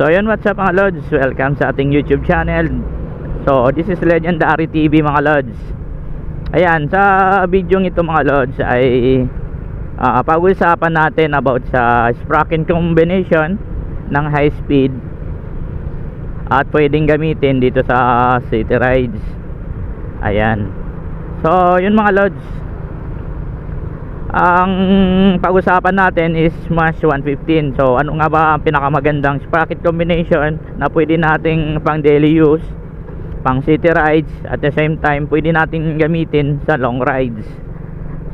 So yun, what's up mga lods, welcome sa ating YouTube channel. So this is Legendary TV mga lods. Ayan, sa video ito mga lods ay pag-usapan natin about sa sprocket combination ng high speed at pwedeng gamitin dito sa city rides. Ayan, so yun mga lods, ang pag-usapan natin is Smash 115. So ano nga ba ang pinakamagandang sprocket combination na pwede nating pang daily use, pang city rides, at the same time pwede nating gamitin sa long rides.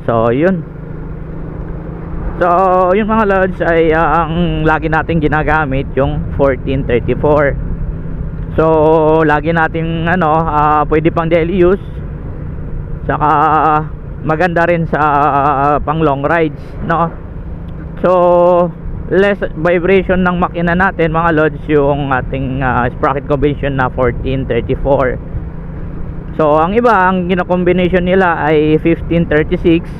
So yun, yung mga lods ay ang lagi nating ginagamit yung 1434. So lagi nating pwede pang daily use, saka maganda rin sa pang long rides, no? So less vibration ng makina natin mga lods yung ating sprocket combination na 1434. So ang iba, ang gina-combination nila ay 1536.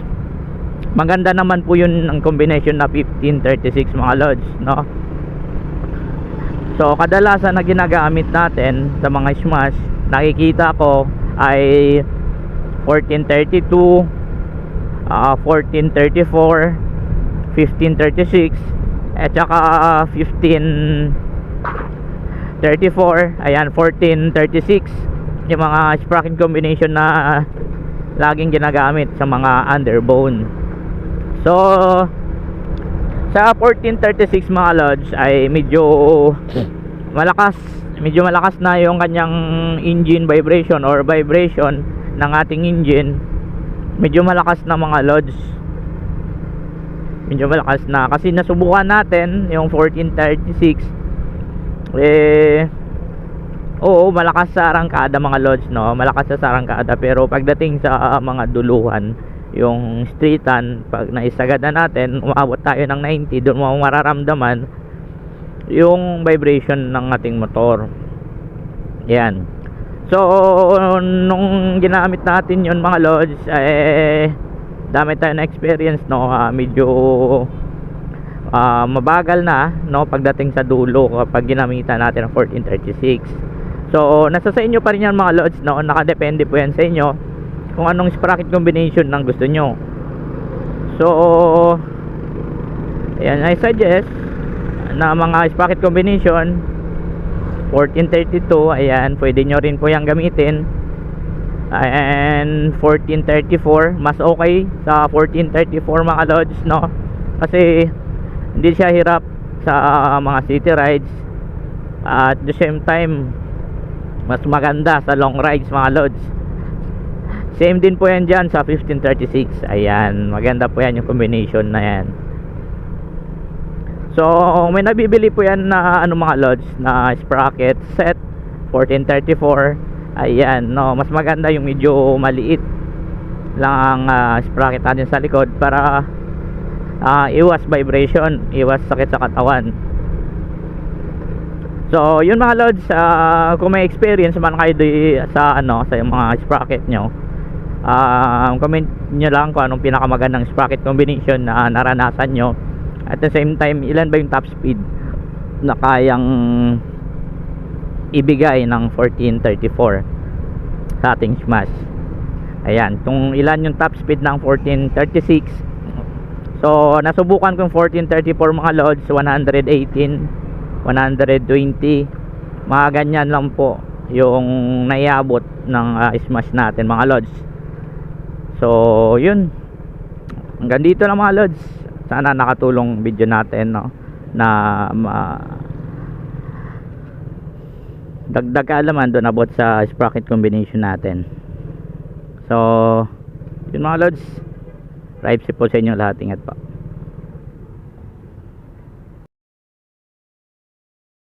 Maganda naman po yun ang combination na 1536 mga lods, no? So kadalasan na ginagamit natin sa mga smash, nakikita ko ay 1432, 1434, 1536, at saka 1534. Ayan, 1436 yung mga sprocket combination na laging ginagamit sa mga underbone. So sa 1436 mga lods ay medyo malakas na yung kanyang engine vibration or vibration ng ating engine. Medyo malakas na mga lods, medyo malakas na, kasi nasubukan natin yung 1436. Oo, malakas sa arangkada mga lods, no? Malakas sa arangkada, pero pagdating sa mga duluhan, yung streetan, pag naisagad na natin, umabot tayo ng 90, doon mo mararamdaman yung vibration ng ating motor. Yan. So nung ginamit natin yun mga lods, dami tayo na experience, no? Medyo mabagal na, no, pagdating sa dulo kapag ginamitan natin ang 1436. So nasa sa inyo pa rin yan mga lods, no? Nakadepende po yan sa inyo kung anong sprocket combination ng gusto nyo. So ayan, I suggest na mga sprocket combination 1432, ayan, pwede nyo rin po yung gamitin. And 1434, mas okay sa 1434 mga lods, no? Kasi hindi siya hirap sa mga city rides, at the same time mas maganda sa long rides mga lods. Same din po yan dyan sa 1536. Ayan, maganda po yan yung combination na yan. So may nabibili po yan na mga lods na sprocket set 1434. Ayan, no, mas maganda yung medyo maliit lang ang sprocket natin sa likod para iwas vibration, iwas sakit sa katawan. So yun mga lods, kung may experience man kayo sa sa yung mga sprocket nyo, comment nyo lang kung anong pinakamagandang sprocket combination na naranasan nyo. At the same time, ilan ba yung top speed na kayang ibigay ng 1434 sa ating smash. Ayan, kung ilan yung top speed ng 1436. So nasubukan kong 1434 mga lods, 118, 120, mga ganyan lang po yung naiabot ng smash natin mga lods. So yun, hanggang dito lang mga lods. Sana nakatulong video natin, no, na dagdag kaalaman doon about sa sprocket combination natin. So yun mga lods, drive safe po sa inyo lahat, ingat pa.